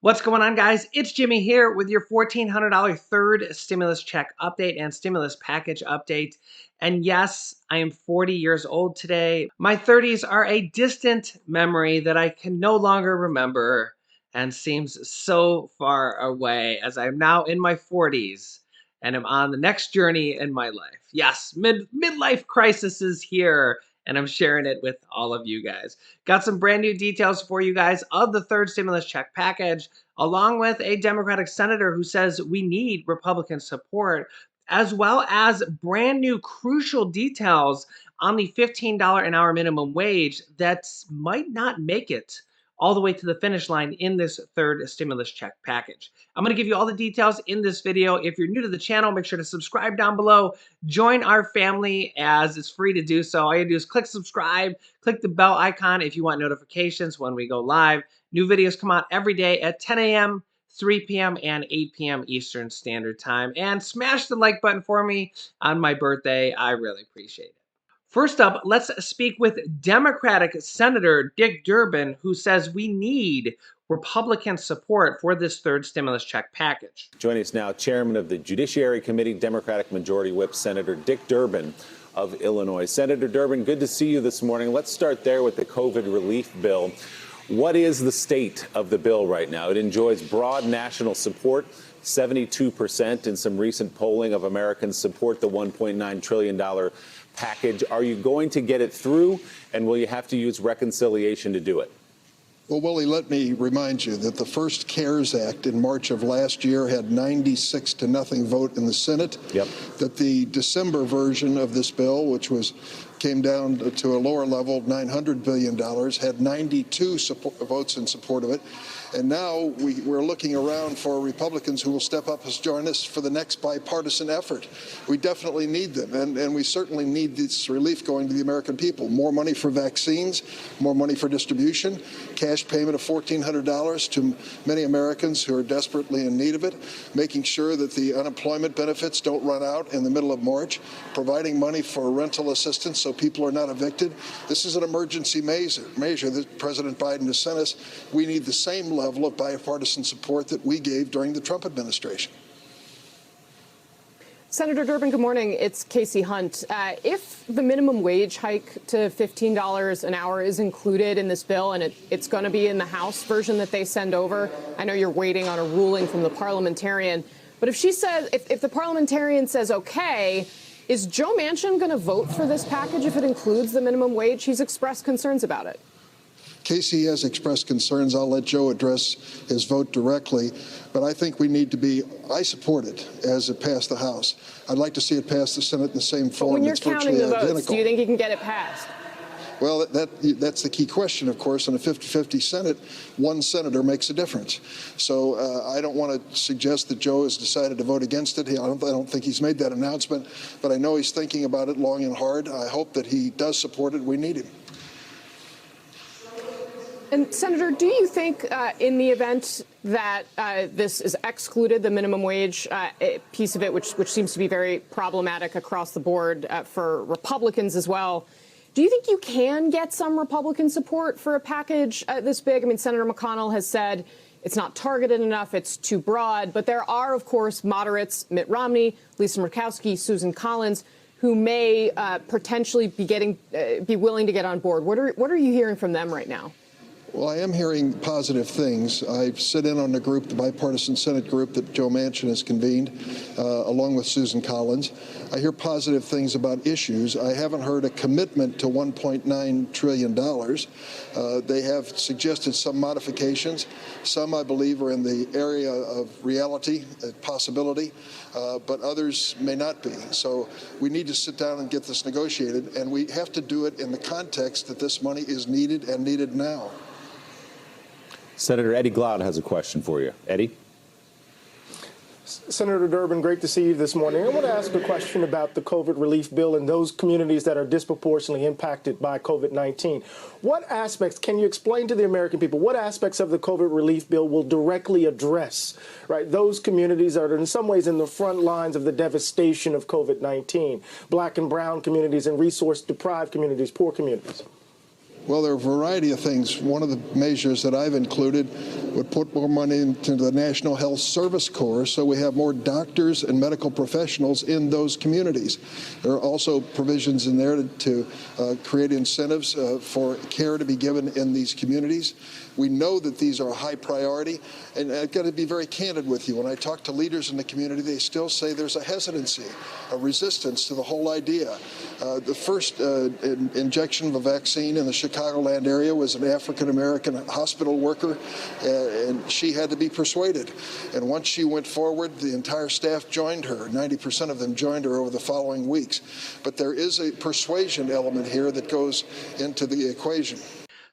What's going on, guys? It's Jimmy here with your $1,400 third stimulus check update and stimulus package update. And yes, I am 40 years old today. My 30s are a distant memory that I can no longer remember and seems so far away as I'm now in my 40s and am on the next journey in my life. Yes, midlife crisis is here, and I'm sharing it with all of you guys. Got some brand new details for you guys of the third stimulus check package, along with a Democratic senator who says we need Republican support, as well as brand new crucial details on the $15 an hour minimum wage that might not make it all the way to the finish line in this third stimulus check package. I'm going to give you all the details in this video. If you're new to the channel, make sure to subscribe down below. Join our family, as it's free to do so. All you do is click subscribe, click the bell icon if you want notifications when we go live. New videos come out every day at 10 a.m., 3 p.m., and 8 p.m. Eastern Standard Time. And smash the like button for me on my birthday. I really appreciate it. First up, let's speak with Democratic Senator Dick Durbin, who says we need Republican support for this third stimulus check package. Joining us now, Chairman of the Judiciary Committee, Democratic Majority Whip Senator Dick Durbin of Illinois. Senator Durbin, good to see you this morning. Let's start there with the COVID relief bill. What is the state of the bill right now? It enjoys broad national support. 72% in some recent polling of Americans support the $1.9 trillion package. Are you going to get it through, and will you have to use reconciliation to do it? Well, Willie, let me remind you that the first CARES Act in March of last year had 96-0 vote in the Senate. Yep. That the December version of this bill, which came down to a lower level, $900 billion, had 92 votes in support of it. And now we're looking around for Republicans who will step up and join us for the next bipartisan effort. We definitely need them, and we certainly need this relief going to the American people. More money for vaccines, more money for distribution, cash payment of $1,400 to many Americans who are desperately in need of it, making sure that the unemployment benefits don't run out in the middle of March, providing money for rental assistance so people are not evicted. This is an emergency measure that President Biden has sent us. We need the same level of bipartisan support that we gave during the Trump administration. Senator Durbin, good morning. It's Casey Hunt. If the minimum wage hike to $15 an hour is included in this bill, and it's going to be in the House version that they send over, I know you're waiting on a ruling from the parliamentarian, but if the parliamentarian says okay, is Joe Manchin going to vote for this package if it includes the minimum wage? He's expressed concerns about it. Casey has expressed concerns. I'll let Joe address his vote directly. But I think we need to I support it as it passed the House. I'd like to see it pass the Senate in the same form. But when you're it's counting the votes, identical. do you think you can get it passed? Well, that's the key question, of course. In a 50-50 Senate, one senator makes a difference. So I don't want to suggest that Joe has decided to vote against it. I don't think he's made that announcement, but I know he's thinking about it long and hard. I hope that he does support it. We need him. And Senator, do you think in the event that this is excluded, the minimum wage piece of it, which seems to be very problematic across the board for Republicans as well, do you think you can get some Republican support for a package this big? I mean, Senator McConnell has said it's not targeted enough, it's too broad, but there are, of course, moderates, Mitt Romney, Lisa Murkowski, Susan Collins, who may potentially be willing to get on board. What are you hearing from them right now? Well, I am hearing positive things. I sit in on the group, the bipartisan Senate group that Joe Manchin has convened, along with Susan Collins. I hear positive things about issues. I haven't heard a commitment to $1.9 trillion. They have suggested some modifications. Some, I believe, are in the area of reality, possibility, but others may not be. So we need to sit down and get this negotiated, and we have to do it in the context that this money is needed and needed now. Senator Eddie Glaude has a question for you. Eddie? Senator Durbin, great to see you this morning. I want to ask a question about the COVID relief bill and those communities that are disproportionately impacted by COVID-19. What aspects, can you explain to the American people, what aspects of the COVID relief bill will directly address, right, those communities that are in some ways in the front lines of the devastation of COVID-19, black and brown communities and resource-deprived communities, poor communities? Well, there are a variety of things. One of the measures that I've included would put more money into the National Health Service Corps so we have more doctors and medical professionals in those communities. There are also provisions in there to create incentives for care to be given in these communities. We know that these are a high priority, and I've got to be very candid with you. When I talk to leaders in the community, they still say there's a hesitancy, a resistance to the whole idea. The first injection of a vaccine in the Chicagoland area was an African-American hospital worker, and she had to be persuaded. And once she went forward, the entire staff joined her. 90% of them joined her over the following weeks. But there is a persuasion element here that goes into the equation.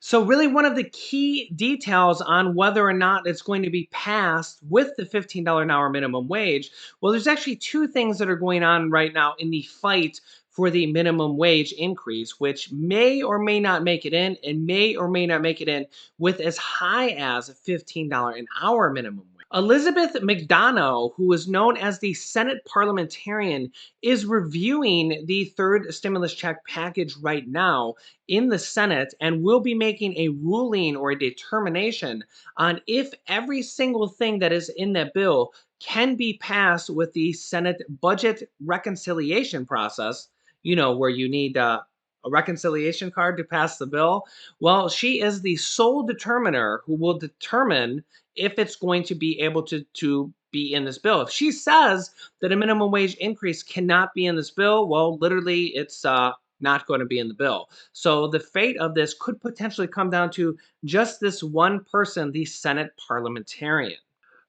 So really one of the key details on whether or not it's going to be passed with the $15 an hour minimum wage, well, there's actually two things that are going on right now in the fight for the minimum wage increase, which may or may not make it in and may or may not make it in with as high as a $15 an hour minimum wage. Elizabeth McDonough, who is known as the Senate parliamentarian, is reviewing the third stimulus check package right now in the Senate and will be making a ruling or a determination on if every single thing that is in that bill can be passed with the Senate budget reconciliation process, where you need a reconciliation card to pass the bill. Well, she is the sole determiner who will determine if it's going to be able to be in this bill. If she says that a minimum wage increase cannot be in this bill, well, literally it's not going to be in the bill. So the fate of this could potentially come down to just this one person, the Senate parliamentarian.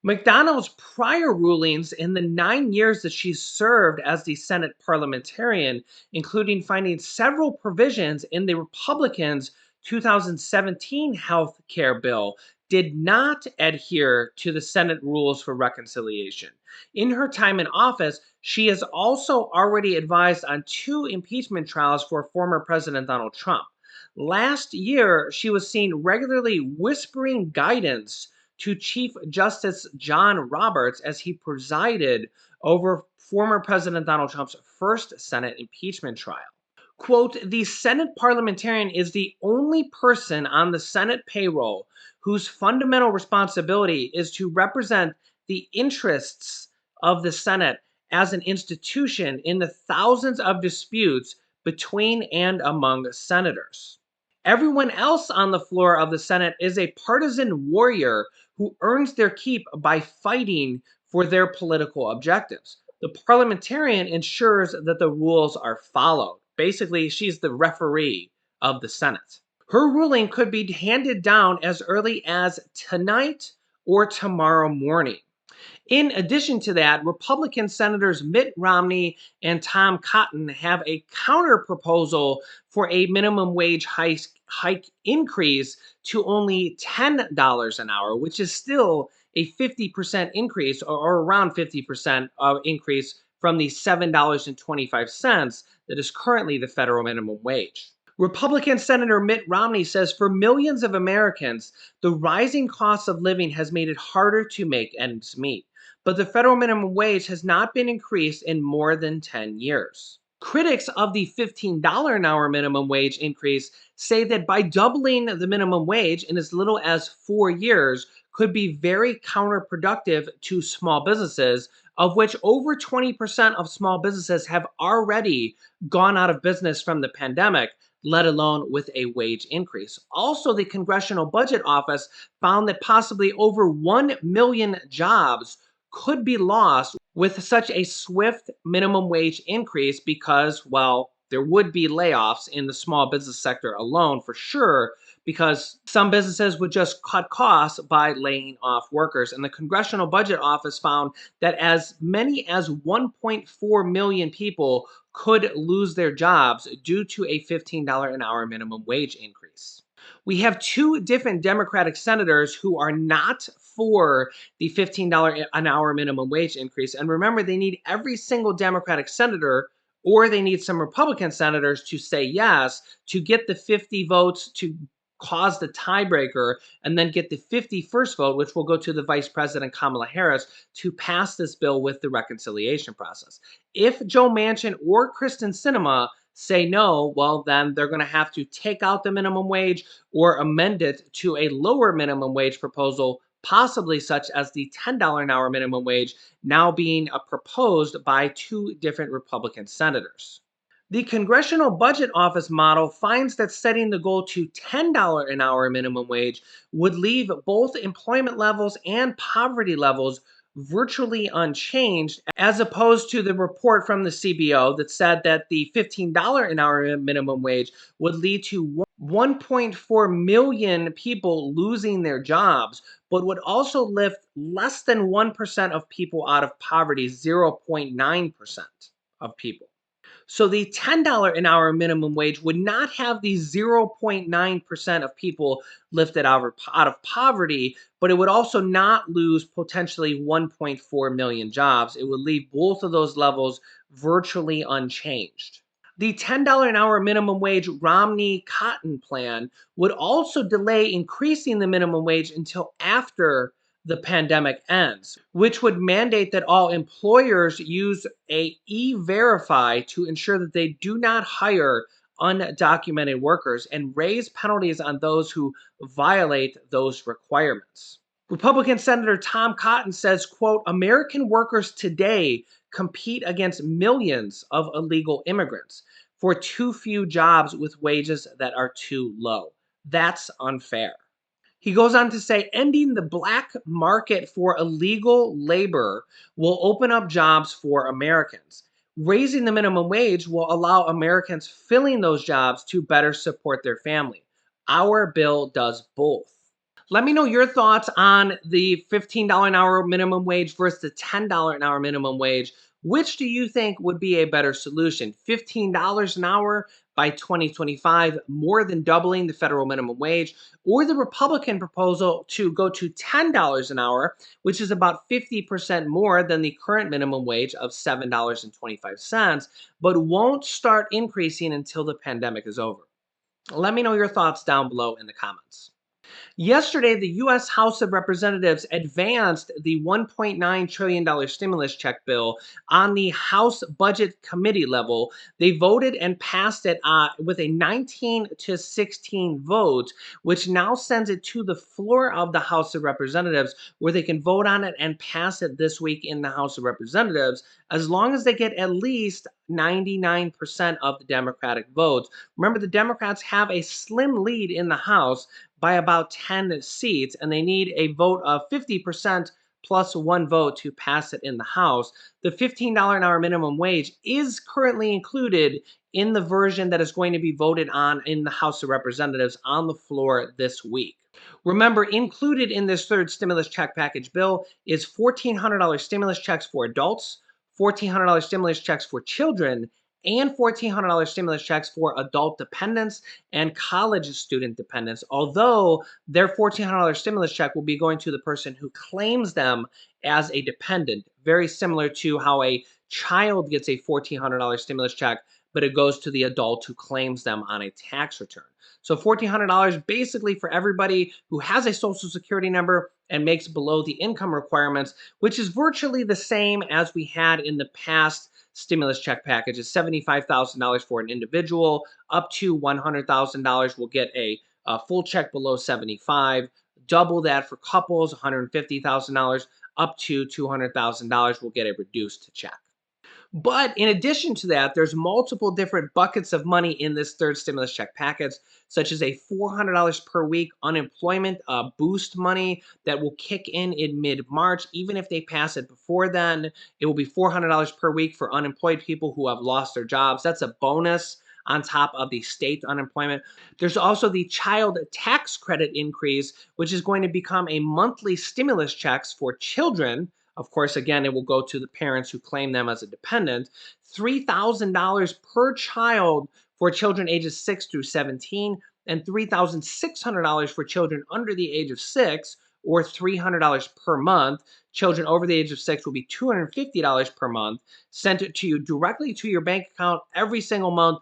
McDonald's prior rulings in the 9 years that she served as the Senate parliamentarian, including finding several provisions in the Republicans' 2017 health care bill, did not adhere to the Senate rules for reconciliation. In her time in office, she has also already advised on 2 impeachment trials for former President Donald Trump. Last year, she was seen regularly whispering guidance to Chief Justice John Roberts as he presided over former President Donald Trump's first Senate impeachment trial. Quote, the Senate parliamentarian is the only person on the Senate payroll whose fundamental responsibility is to represent the interests of the Senate as an institution in the thousands of disputes between and among senators. Everyone else on the floor of the Senate is a partisan warrior who earns their keep by fighting for their political objectives. The parliamentarian ensures that the rules are followed. Basically, she's the referee of the Senate. Her ruling could be handed down as early as tonight or tomorrow morning. In addition to that, Republican Senators Mitt Romney and Tom Cotton have a counter proposal for a minimum wage hike increase to only $10 an hour, which is still a 50% increase or around 50% increase from the $7.25 that is currently the federal minimum wage. Republican Senator Mitt Romney says for millions of Americans, the rising cost of living has made it harder to make ends meet, but the federal minimum wage has not been increased in more than 10 years. Critics of the $15 an hour minimum wage increase say that by doubling the minimum wage in as little as 4 years could be very counterproductive to small businesses, of which over 20% of small businesses have already gone out of business from the pandemic, let alone with a wage increase. Also, the Congressional Budget Office found that possibly over 1 million jobs could be lost with such a swift minimum wage increase because, well, there would be layoffs in the small business sector alone for sure, because some businesses would just cut costs by laying off workers. And the Congressional Budget Office found that as many as 1.4 million people could lose their jobs due to a $15 an hour minimum wage increase. We have 2 different Democratic senators who are not for the $15 an hour minimum wage increase. And remember, they need every single Democratic senator, or they need some Republican senators to say yes to get the 50 votes to cause the tiebreaker and then get the 51st vote, which will go to the Vice President Kamala Harris, to pass this bill with the reconciliation process. If Joe Manchin or Kristen Sinema say no, well, then they're going to have to take out the minimum wage or amend it to a lower minimum wage proposal possibly such as the $10 an hour minimum wage now being proposed by two different Republican senators. The Congressional Budget Office model finds that setting the goal to $10 an hour minimum wage would leave both employment levels and poverty levels virtually unchanged, as opposed to the report from the CBO that said that the $15 an hour minimum wage would lead to 1.4 million people losing their jobs, but would also lift less than 1% of people out of poverty, 0.9% of people. So the $10 an hour minimum wage would not have the 0.9% of people lifted out of poverty, but it would also not lose potentially 1.4 million jobs. It would leave both of those levels virtually unchanged. The $10 an hour minimum wage Romney-Cotton plan would also delay increasing the minimum wage until after the pandemic ends, which would mandate that all employers use a e-verify to ensure that they do not hire undocumented workers and raise penalties on those who violate those requirements. Republican Senator Tom Cotton says, quote, American workers today compete against millions of illegal immigrants for too few jobs with wages that are too low. That's unfair. He goes on to say, ending the black market for illegal labor will open up jobs for Americans. Raising the minimum wage will allow Americans filling those jobs to better support their family. Our bill does both. Let me know your thoughts on the $15 an hour minimum wage versus the $10 an hour minimum wage. Which do you think would be a better solution? $15 an hour by 2025, more than doubling the federal minimum wage, or the Republican proposal to go to $10 an hour, which is about 50% more than the current minimum wage of $7.25, but won't start increasing until the pandemic is over? Let me know your thoughts down below in the comments. Yesterday, the U.S. House of Representatives advanced the $1.9 trillion stimulus check bill on the House Budget Committee level. They voted and passed it with a 19-16 vote, which now sends it to the floor of the House of Representatives, where they can vote on it and pass it this week in the House of Representatives, as long as they get at least 99% of the Democratic votes. Remember, the Democrats have a slim lead in the House by about 10 seats, and they need a vote of 50% plus one vote to pass it in the House. The $15 an hour minimum wage is currently included in the version that is going to be voted on in the House of Representatives on the floor this week. Remember, included in this third stimulus check package bill is $1,400 stimulus checks for adults, $1,400 stimulus checks for children, and $1,400 stimulus checks for adult dependents and college student dependents, although their $1,400 stimulus check will be going to the person who claims them as a dependent, very similar to how a child gets a $1,400 stimulus check, but it goes to the adult who claims them on a tax return. So $1,400 basically for everybody who has a Social Security number and makes below the income requirements, which is virtually the same as we had in the past stimulus check package. Is $75,000 for an individual. Up to $100,000 will get a full check below 75. Double that for couples, $150,000. Up to $200,000 will get a reduced check. But in addition to that, there's multiple different buckets of money in this third stimulus check package, such as a $400 per week unemployment boost money that will kick in mid-March. Even if they pass it before then, it will be $400 per week for unemployed people who have lost their jobs. That's a bonus on top of the state unemployment. There's also the child tax credit increase, which is going to become a monthly stimulus checks for children. Of course, again, it will go to the parents who claim them as a dependent. $3,000 per child for children ages 6 through 17, and $3,600 for children under the age of 6, or $300 per month. Children over the age of 6 will be $250 per month, sent it to you directly to your bank account every single month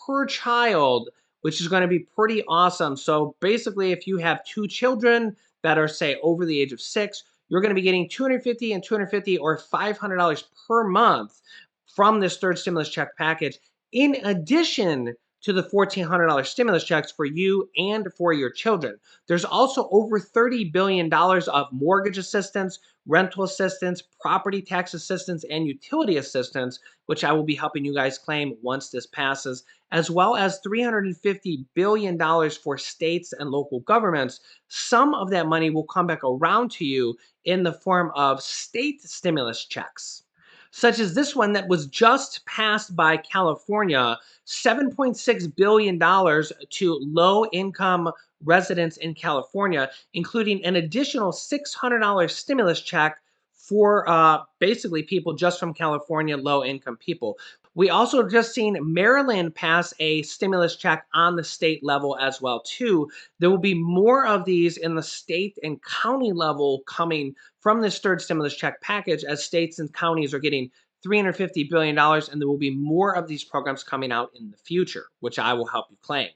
per child, which is going to be pretty awesome. So basically, if you have two children that are, say, over the age of 6, you're going to be getting $250 and $250 or $500 per month from this third stimulus check package, in addition to the $1,400 stimulus checks for you and for your children. There's also over $30 billion of mortgage assistance, rental assistance, property tax assistance, and utility assistance, which I will be helping you guys claim once this passes, as well as $350 billion for states and local governments. Some of that money will come back around to you in the form of state stimulus checks, such as this one that was just passed by California, $7.6 billion to low-income residents in California, including an additional $600 stimulus check for basically people just from California, low-income people. We also just seen Maryland pass a stimulus check on the state level as well too. There will be more of these in the state and county level coming from this third stimulus check package, as states and counties are getting $350 billion, and there will be more of these programs coming out in the future, which I will help you claim,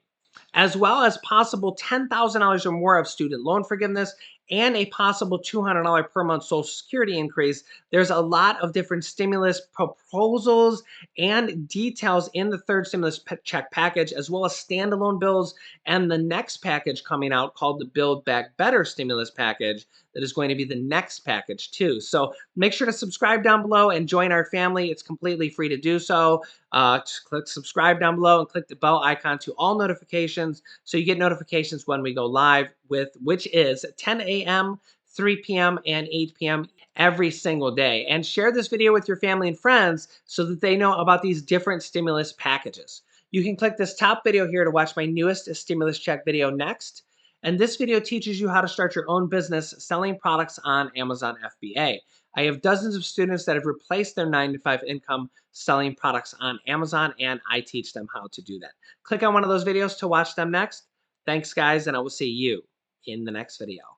as well as possible $10,000 or more of student loan forgiveness and a possible $200 per month Social Security increase. There's a lot of different stimulus proposals and details in the third stimulus check package, as well as standalone bills and the next package coming out called the Build Back Better stimulus package that is going to be the next package too. So make sure to subscribe down below and join our family. It's completely free to do so. Just click subscribe down below and click the bell icon to all notifications so you get notifications when we go live, which is 10 a.m., 3 p.m., and 8 p.m. every single day. And share this video with your family and friends so that they know about these different stimulus packages. You can click this top video here to watch my newest stimulus check video next. And this video teaches you how to start your own business selling products on Amazon FBA. I have dozens of students that have replaced their 9-to-5 income selling products on Amazon, and I teach them how to do that. Click on one of those videos to watch them next. Thanks, guys, and I will see you in the next video.